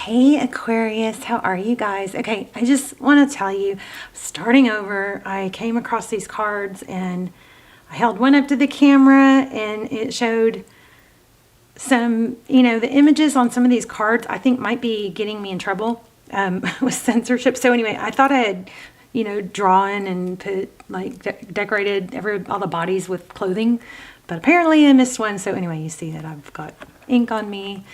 Hey Aquarius, how are you guys? Okay, I just want to tell you, starting over, I came across these cards and I held one up to the camera and it showed some, the images on some of these cards I think might be getting me in trouble with censorship. So anyway, I thought I had, drawn and put decorated all the bodies with clothing, but apparently I missed one. So anyway, you see that I've got ink on me.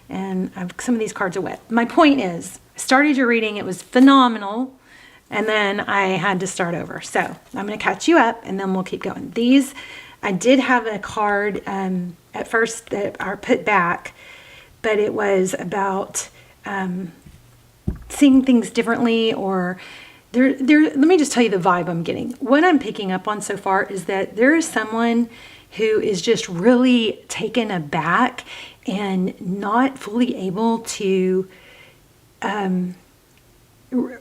And some of these cards are wet. My point is, I started your reading, it was phenomenal, and then I had to start over. So I'm going to catch you up, and then we'll keep going. These, I did have a card at first that I put back, but it was about seeing things differently, or let me just tell you the vibe I'm getting. What I'm picking up on so far is that there is someone who is just really taken aback and not fully able to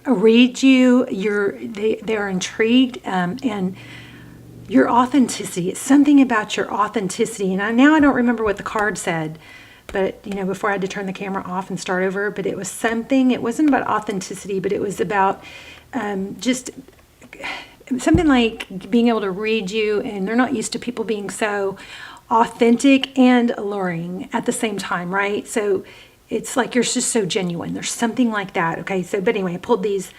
read you. They are intrigued, and your authenticity. It's something about your authenticity. And now I don't remember what the card said, but before I had to turn the camera off and start over. But it was something. It wasn't about authenticity, but it was about just something like being able to read you, and they're not used to people being so authentic and alluring at the same time, right? So it's like you're just so genuine. There's something like that. Okay, so but anyway, I pulled these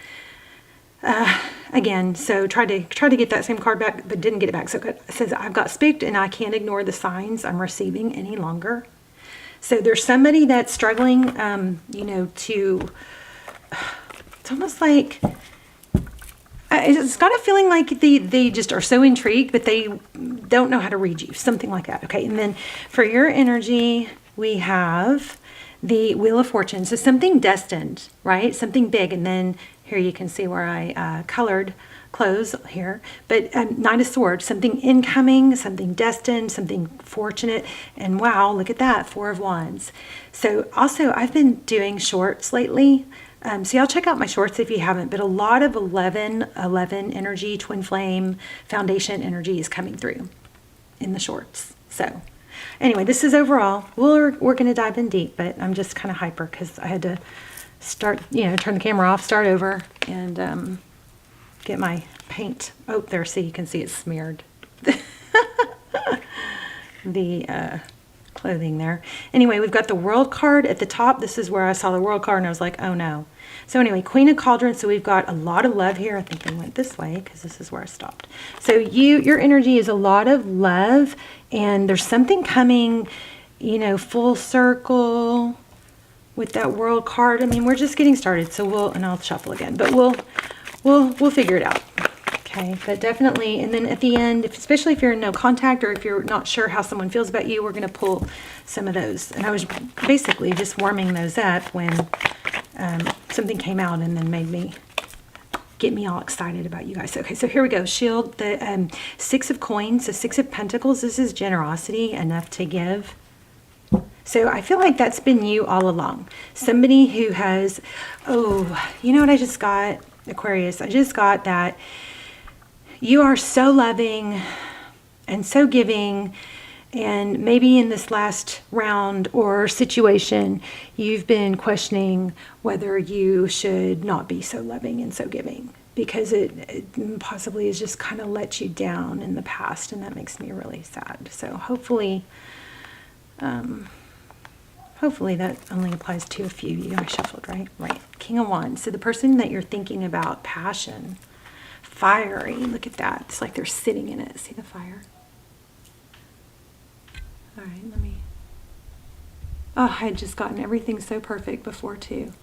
again. So tried to get that same card back, but didn't get it back. So it says, I've got spicked and I can't ignore the signs I'm receiving any longer. So there's somebody that's struggling, to, it's almost like, it's got a feeling like they just are so intrigued, but they don't know how to read you. Something like that. Okay. And then for your energy, we have the Wheel of Fortune. So something destined, right? Something big. And then here you can see where I colored clothes here. But Knight of Swords, something incoming, something destined, something fortunate. And wow, look at that. 4 of Wands. So also I've been doing shorts lately. So y'all check out my shorts if you haven't, but a lot of 11 energy, twin flame, foundation energy is coming through in the shorts. So anyway, this is overall. We're going to dive in deep, but I'm just kind of hyper because I had to start, turn the camera off, start over, and get my paint. Oh, there, see, you can see it's smeared. The clothing there. Anyway, we've got the World card at the top. This is where I saw the World card and I was like, oh no. So anyway, Queen of Cauldrons. So we've got a lot of love here. I think they went this way because this is where I stopped. So your energy is a lot of love, and there's something coming, full circle with that World card. I mean, we're just getting started. So and I'll shuffle again, but we'll figure it out. Okay, but definitely, and then at the end, especially if you're in no contact or if you're not sure how someone feels about you, we're going to pull some of those. And I was basically just warming those up when something came out and then get me all excited about you guys. Okay, so here we go. Shield, the 6 of Coins, the 6 of Pentacles. This is generosity, enough to give. So I feel like that's been you all along. Somebody who has, you know what I just got, Aquarius? I just got that you are so loving and so giving, and maybe in this last round or situation, you've been questioning whether you should not be so loving and so giving because it possibly has just kind of let you down in the past, and that makes me really sad. So hopefully that only applies to a few. You guys shuffled, right? Right. King of Wands. So the person that you're thinking about, passion, fiery. Look at that. It's like they're sitting in it. See the fire? All right, I had just gotten everything so perfect before too.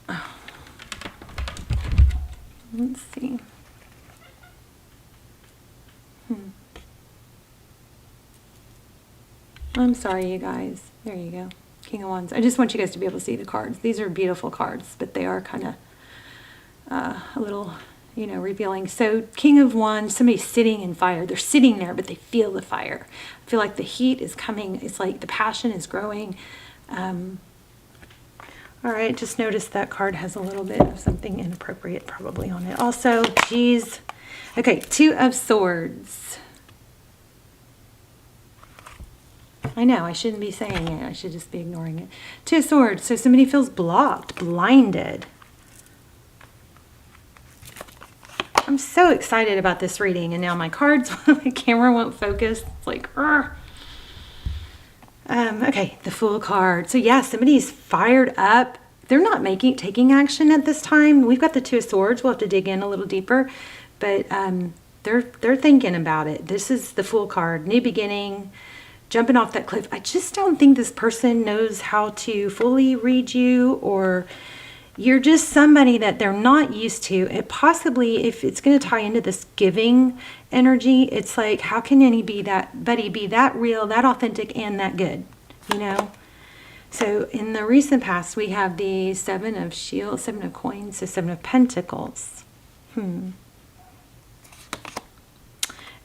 Oh. Let's see. I'm sorry, you guys. There you go. King of Wands. I just want you guys to be able to see the cards. These are beautiful cards, but they are kind of a little, revealing. So King of Wands, somebody's sitting in fire. They're sitting there, but they feel the fire. I feel like the heat is coming. It's like the passion is growing. All right, just notice that card has a little bit of something inappropriate probably on it. Also, geez. Okay, 2 of Swords. I know, I shouldn't be saying it. I should just be ignoring it. Two of Swords. So somebody feels blocked, blinded. I'm so excited about this reading, and now my cards, my camera won't focus. It's like, okay, the Fool card. So yeah, somebody's fired up. They're not taking action at this time. We've got the Two of Swords. We'll have to dig in a little deeper, but they're thinking about it. This is the Fool card, new beginning, jumping off that cliff. I just don't think this person knows how to fully read you, or you're just somebody that they're not used to. It possibly, if it's going to tie into this giving energy, it's like, how can anybody be that real, that authentic, and that good, you know? So in the recent past, we have the Seven of Shields, Seven of Coins, so Seven of Pentacles. And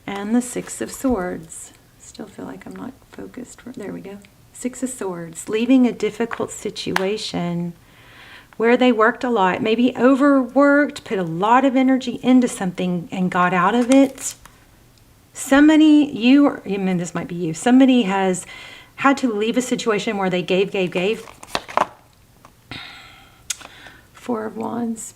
the Six of Swords. Still feel like I'm not focused. There we go. Six of Swords. Leaving a difficult situation where they worked a lot, maybe overworked, put a lot of energy into something and got out of it. Somebody, this might be you, somebody has had to leave a situation where they gave. Four of Wands.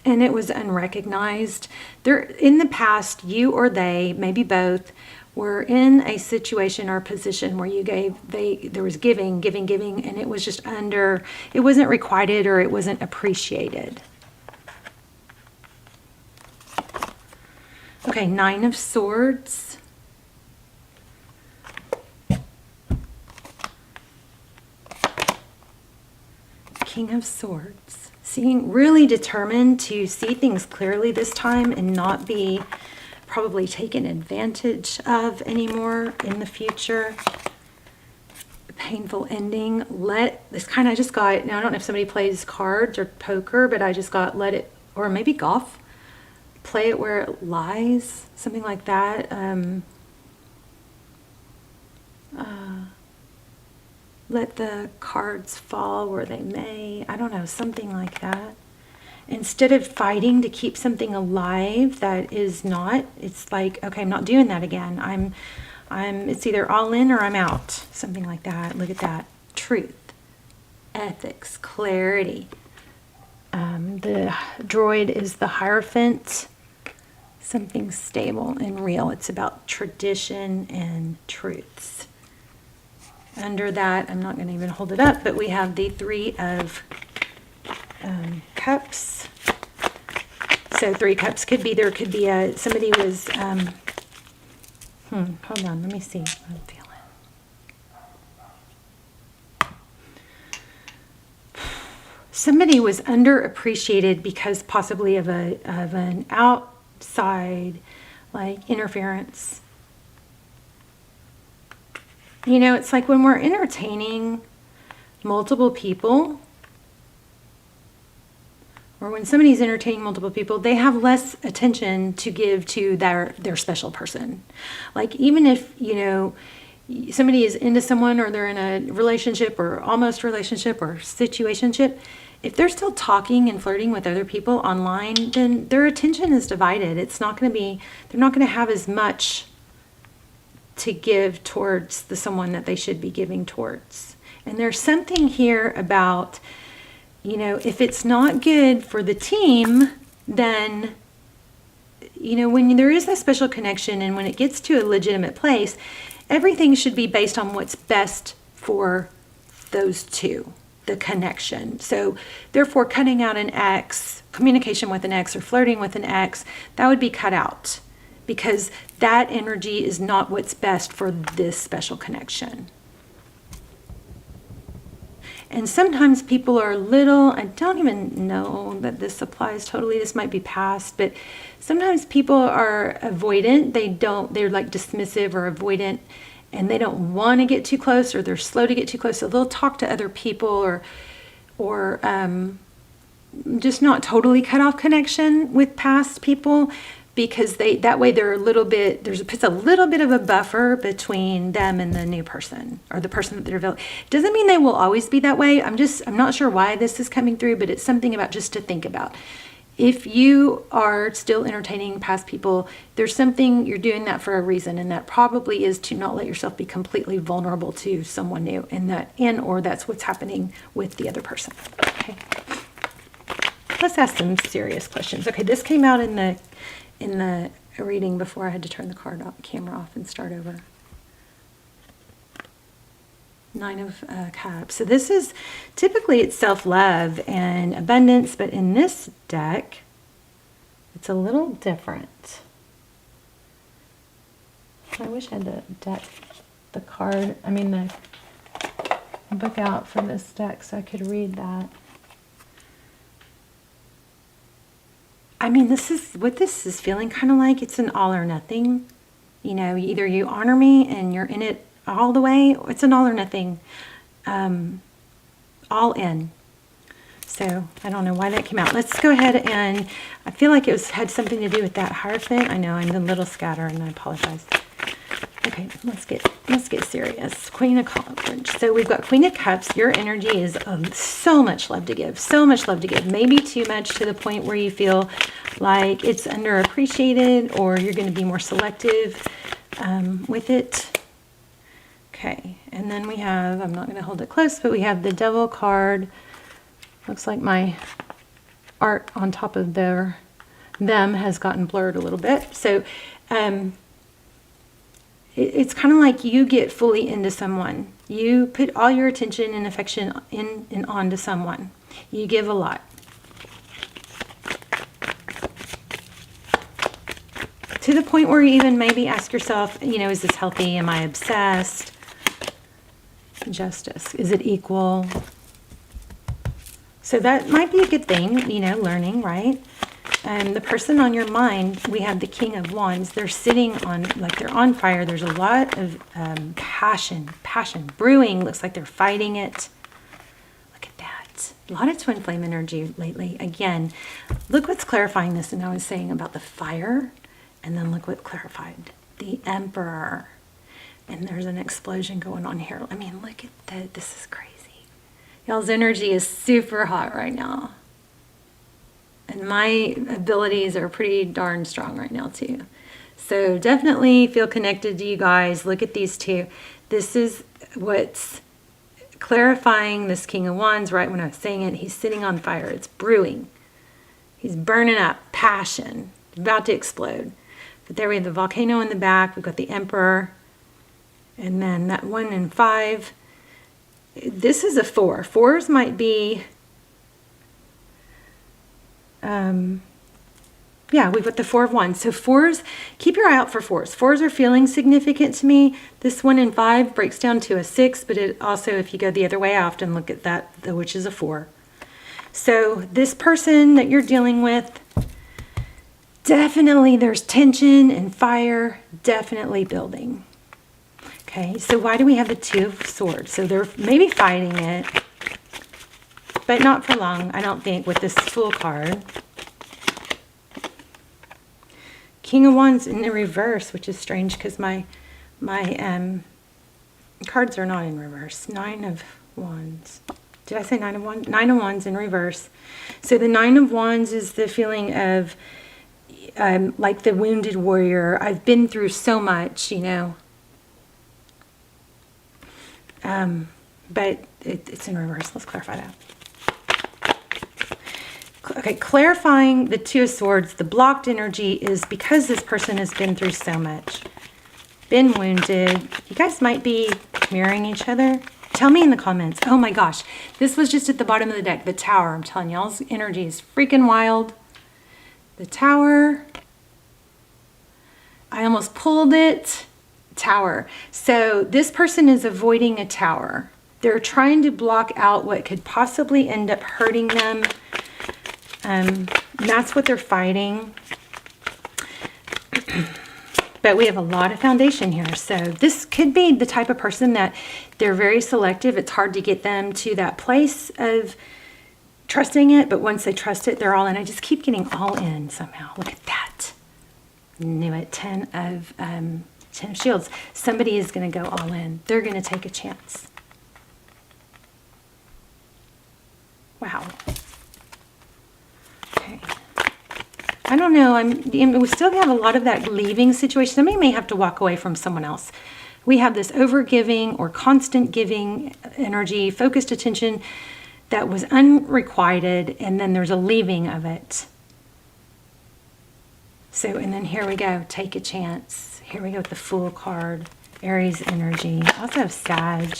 And it was unrecognized. In the past, you or they, maybe both, were in a situation or position where you there was giving, and it was just it wasn't requited, or it wasn't appreciated. Okay, Nine of Swords. King of Swords. Really determined to see things clearly this time and not be probably taken advantage of anymore in the future. Painful ending. This kind of just got, now I don't know if somebody plays cards or poker, but I just got let it, or maybe golf, play it where it lies, something like that. Let the cards fall where they may. I don't know, something like that. Instead of fighting to keep something alive that is not, it's like, okay, I'm not doing that again. It's either all in or I'm out. Something like that. Look at that. Truth, ethics, clarity. The droid is the Hierophant. Something stable and real. It's about tradition and truths. Under that, I'm not going to even hold it up, but we have the Three of Cups. So Three Cups could be, there could be somebody was, hold on, let me see what I'm feeling. Somebody was underappreciated because possibly of an outside, like, interference. You know, it's like when we're entertaining multiple people, or when somebody's entertaining multiple people, they have less attention to give to their special person. Like, even if, you know, somebody is into someone, or they're in a relationship or almost relationship or situationship, if they're still talking and flirting with other people online, then their attention is divided. It's not going to be, they're not going to have as much to give towards someone that they should be giving towards. And there's something here about, you know, if it's not good for the team, then, you know, when there is a special connection and when it gets to a legitimate place, everything should be based on what's best for those two, the connection. So therefore, cutting out an ex, communication with an ex, or flirting with an ex, that would be cut out, because that energy is not what's best for this special connection. And sometimes people are I don't even know that this applies totally, this might be past, but sometimes people are avoidant. They're like dismissive or avoidant, and they don't want to get too close, or they're slow to get too close. So they'll talk to other people, or just not totally cut off connection with past people, because that way they're a little bit, puts a little bit of a buffer between them and the new person, or the person that they're developing. Doesn't mean they will always be that way. I'm not sure why this is coming through, but it's something about just to think about. If you are still entertaining past people, there's something, you're doing that for a reason, and that probably is to not let yourself be completely vulnerable to someone new, or that's what's happening with the other person. Okay. Let's ask some serious questions. Okay, this came out in the reading before I had to turn the camera off and start over. Nine of Cups. So this is, typically it's self-love and abundance, but in this deck, it's a little different. I wish I had the book out for this deck so I could read that. I mean, this is feeling kind of like it's an all or nothing. You know, either you honor me and you're in it all the way, it's an all or nothing, all in. So I don't know why that came out. Let's go ahead, and I feel like had something to do with that Hierophant. I know I'm a little scattered and I apologize. Okay, let's get serious. Queen of Cups. So we've got Queen of Cups. Your energy is so much love to give, so much love to give. Maybe too much to the point where you feel like it's underappreciated, or you're going to be more selective with it. Okay, and then we have, I'm not going to hold it close, but we have the Devil card. Looks like my art on top of them has gotten blurred a little bit. So it's kind of like you get fully into someone. You put all your attention and affection in and onto someone. You give a lot. To the point where you even maybe ask yourself, you know, is this healthy? Am I obsessed? Justice. Is it equal? So that might be a good thing, you know, learning, right? The person on your mind, we have the King of Wands. They're sitting on, like they're on fire. There's a lot of passion brewing. Looks like they're fighting it. Look at that. A lot of twin flame energy lately. Again, look what's clarifying this. And I was saying about the fire. And then look what clarified. The Emperor. And there's an explosion going on here. I mean, look at that. This is crazy. Y'all's energy is super hot right now. And my abilities are pretty darn strong right now too. So definitely feel connected to you guys. Look at these two. This is what's clarifying this King of Wands. Right when I was saying it, he's sitting on fire. It's brewing. He's burning up. Passion. About to explode. But there we have the volcano in the back. We've got the Emperor. And then that 1 and 5. This is a 4. 4s might be... yeah, we've got the 4 of Wands. So 4s, keep your eye out for 4s. 4s are feeling significant to me. This 1 and 5 breaks down to a 6, but it also, if you go the other way, I often look at that, which is a 4. So this person that you're dealing with, definitely there's tension and fire, definitely building. Okay, so why do we have the 2 of Swords? So they're maybe fighting it, but not for long, I don't think, with this Fool card. King of Wands in the reverse, which is strange because my cards are not in reverse. 9 of Wands. Did I say 9 of Wands? 9 of Wands in reverse. So the 9 of Wands is the feeling of like the wounded warrior. I've been through so much, you know. But it's in reverse. Let's clarify that. Okay, clarifying the 2 of Swords, the blocked energy is because this person has been through so much, been wounded. You guys might be mirroring each other. Tell me in the comments. Oh my gosh, this was just at the bottom of the deck, the Tower. I'm telling y'all's energy is freaking wild. The Tower. I almost pulled it. Tower. So this person is avoiding a tower. They're trying to block out what could possibly end up hurting them. That's what they're fighting. But we have a lot of foundation here. So this could be the type of person that they're very selective. It's hard to get them to that place of trusting it. But once they trust it, they're all in. I just keep getting all in somehow. Look at that. Knew it. 10 of Shields. Somebody is going to go all in. They're going to take a chance. Wow. Okay. I don't know. We still have a lot of that leaving situation. Somebody may have to walk away from someone else. We have this over-giving or constant giving energy, focused attention that was unrequited, and then there's a leaving of it. So, and then here we go, take a chance. Here we go with the Fool card, Aries energy. Also have Sag,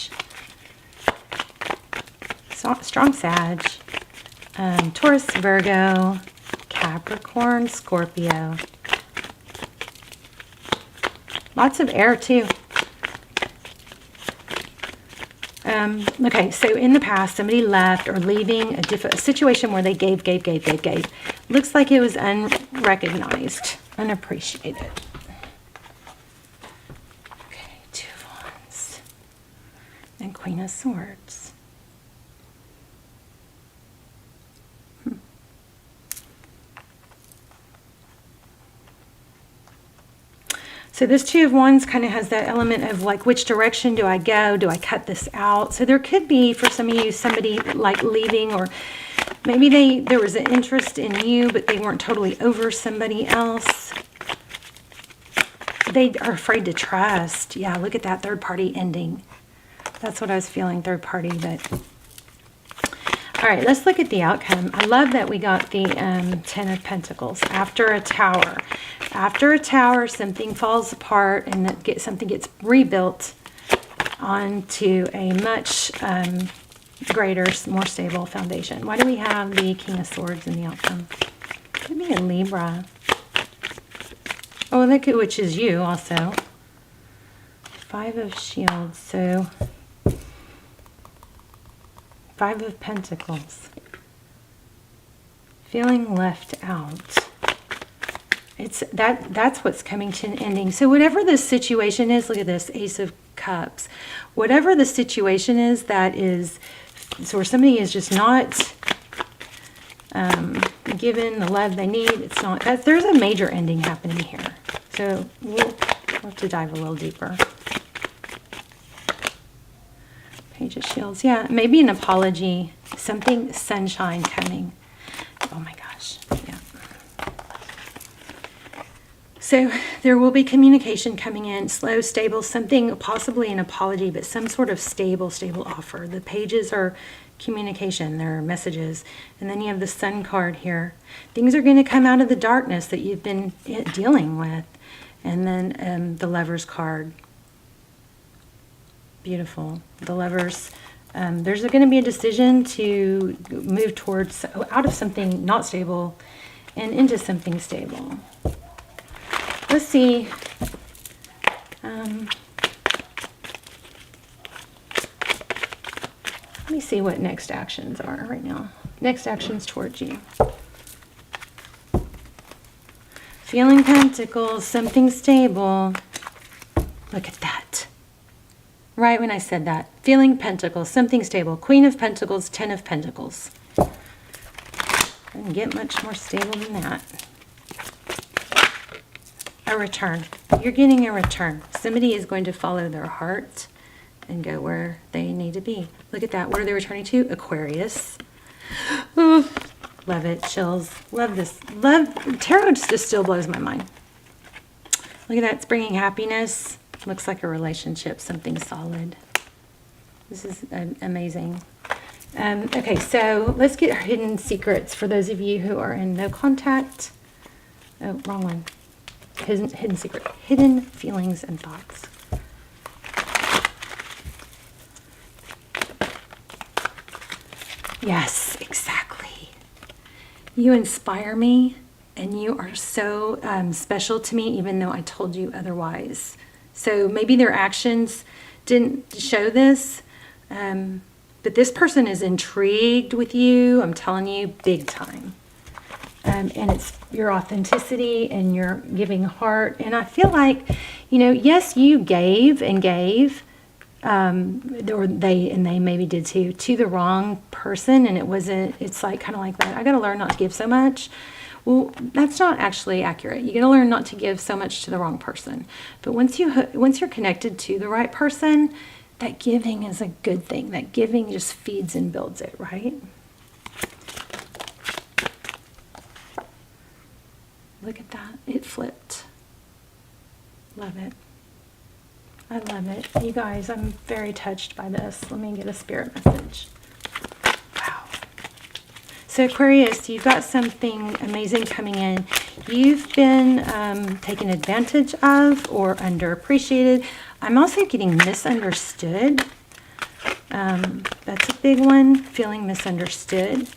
strong Sag, Taurus, Virgo, Capricorn, Scorpio. Lots of air too. Okay, so in the past, somebody left or leaving a situation where they gave. Looks like it was unrecognized, unappreciated. Okay, Two of Wands and Queen of Swords. So this Two of Wands kind of has that element of like, which direction do I go? Do I cut this out? So there could be, for some of you, somebody like leaving, or maybe there was an interest in you, but they weren't totally over somebody else. They are afraid to trust. Yeah, look at that third party ending. That's what I was feeling, third party. But all right, let's look at the outcome. I love that we got the Ten of Pentacles. After a tower. After a tower, something falls apart and something gets rebuilt onto a much greater, more stable foundation. Why do we have the King of Swords in the outcome? Could be a Libra. Oh, look at, which is you also. Five of Shields. So Five of Pentacles. Feeling left out. It's that's what's coming to an ending. So whatever the situation is, look at this, Ace of Cups. Whatever the situation is that is, so where somebody is just not given the love they need, it's not, there's a major ending happening here. So we'll have to dive a little deeper. Page of Shields. Yeah, maybe an apology. Something, sunshine coming. Oh my gosh. Yeah. So there will be communication coming in, slow, stable, something, possibly an apology, but some sort of stable offer. The pages are communication, they're messages. And then you have the Sun card here. Things are going to come out of the darkness that you've been dealing with. And then the Lovers card. Beautiful. The Lovers. There's going to be a decision to move towards, out of something not stable and into something stable. Let's see. Let me see what next actions are right now. Next actions towards you. Feeling Pentacles, something stable. Look at that. Right when I said that. Feeling Pentacles, something stable. Queen of Pentacles, Ten of Pentacles. Doesn't get much more stable than that. A return. You're getting a return. Somebody is going to follow their heart and go where they need to be. Look at that. What are they returning to? Aquarius. Ooh, love it. Chills. Love this. Tarot just still blows my mind. Look at that. It's bringing happiness. Looks like a relationship. Something solid. This is amazing. Okay, so let's get our hidden secrets for those of you who are in no contact. Oh, wrong one. Hidden secret. Hidden feelings and thoughts. Yes, exactly. You inspire me, and you are so special to me, even though I told you otherwise. So maybe their actions didn't show this, but this person is intrigued with you. I'm telling you, big time. And it's your authenticity and your giving heart. And I feel like, you know, yes, you gave and gave, or they maybe did too, to the wrong person. And it's like kind of like that. I got to learn not to give so much. Well, that's not actually accurate. You got to learn not to give so much to the wrong person. But once you're connected to the right person, that giving is a good thing. That giving just feeds and builds it, right? Look at that. It flipped. Love it. I love it. You guys, I'm very touched by this. Let me get a spirit message. Wow. So Aquarius, you've got something amazing coming in. You've been taken advantage of or underappreciated. I'm also getting misunderstood. That's a big one. Feeling misunderstood.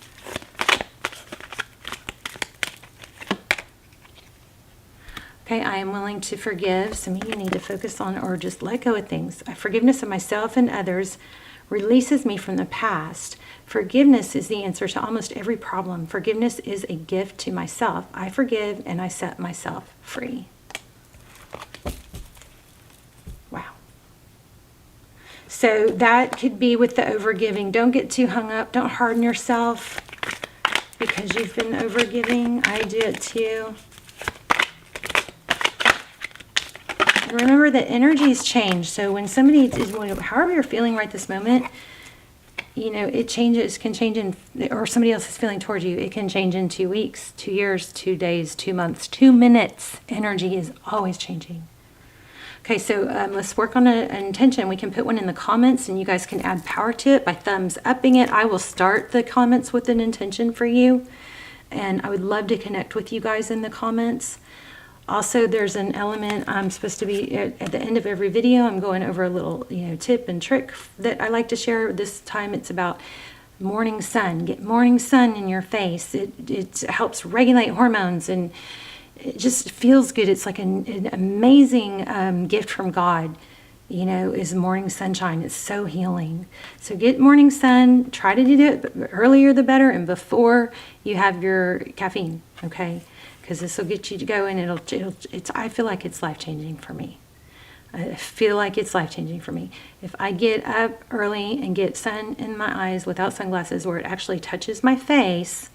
Okay, I am willing to forgive. Some of you need to focus on or just let go of things. Forgiveness of myself and others releases me from the past. Forgiveness is the answer to almost every problem. Forgiveness is a gift to myself. I forgive and I set myself free. Wow. So that could be with the overgiving. Don't get too hung up. Don't harden yourself because you've been overgiving. I do it too. Remember that energies change. So when somebody is, however you're feeling right this moment, you know, it changes, can change in, or somebody else is feeling towards you. It can change in 2 weeks, 2 years, 2 days, 2 months, 2 minutes. Energy is always changing. Okay, so let's work on an intention. We can put one in the comments and you guys can add power to it by thumbs upping it. I will start the comments with an intention for you. And I would love to connect with you guys in the comments. Also, there's an element I'm supposed to be at the end of every video. I'm going over a little, tip and trick that I like to share. This time it's about morning sun. Get morning sun in your face. It helps regulate hormones and it just feels good. It's like an amazing gift from God, is morning sunshine. It's so healing. So get morning sun. Try to do it earlier the better and before you have your caffeine, okay? Because this will get you to go and I feel like it's life-changing for me. I feel like it's life-changing for me. If I get up early and get sun in my eyes without sunglasses where it actually touches my face,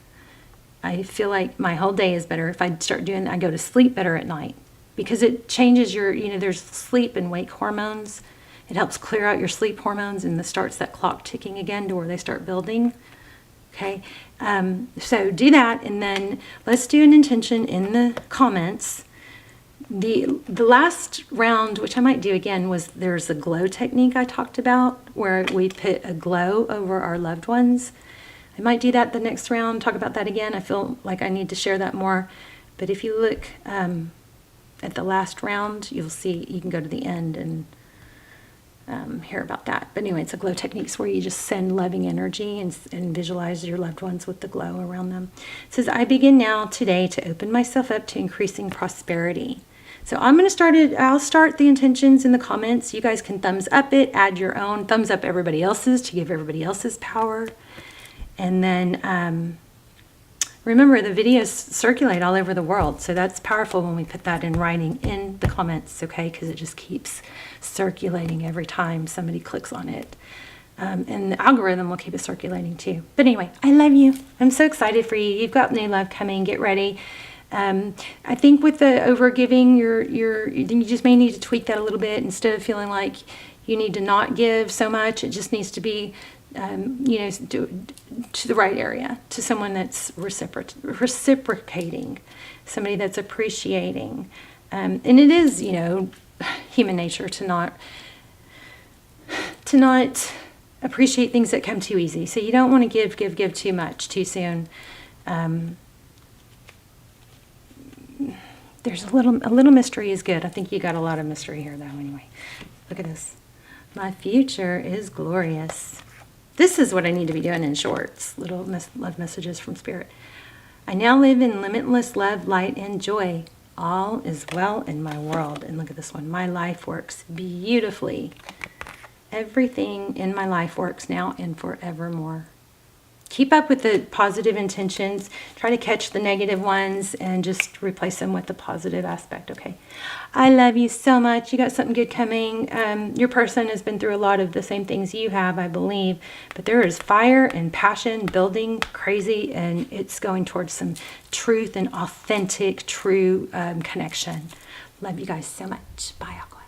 I feel like my whole day is better. If I start doing that, I go to sleep better at night. Because it changes your, there's sleep and wake hormones. It helps clear out your sleep hormones and starts that clock ticking again to where they start building. Okay, so do that, and then let's do an intention in the comments. The last round, which I might do again, was there's a glow technique I talked about where we put a glow over our loved ones. I might do that the next round, talk about that again. I feel like I need to share that more. But if you look at the last round, you'll see you can go to the end and hear about that. But anyway, it's a glow techniques where you just send loving energy and visualize your loved ones with the glow around them. It says, I begin now today to open myself up to increasing prosperity. So I'm going to start it. I'll start the intentions in the comments. You guys can thumbs up it, add your own, thumbs up everybody else's to give everybody else's power. And then remember, the videos circulate all over the world. So that's powerful when we put that in writing in the comments, okay? Because it just keeps circulating every time somebody clicks on it. And the algorithm will keep it circulating too. But anyway, I love you. I'm so excited for you. You've got new love coming. Get ready. I think with the overgiving, you just may need to tweak that a little bit. Instead of feeling like you need to not give so much, it just needs to be to the right area, to someone that's reciprocating, somebody that's appreciating. And it is, human nature to not appreciate things that come too easy. So you don't want to give too much too soon. There's a little mystery is good. I think you got a lot of mystery here though anyway. Look at this. My future is glorious. This is what I need to be doing in shorts, little love messages from Spirit. I now live in limitless love, light, and joy. All is well in my world. And look at this one. My life works beautifully. Everything in my life works now and forevermore. Keep up with the positive intentions. Try to catch the negative ones and just replace them with the positive aspect, okay? I love you so much. You got something good coming. Your person has been through a lot of the same things you have, I believe. But there is fire and passion building crazy, and it's going towards some truth and authentic, true connection. Love you guys so much. Bye, Aqua.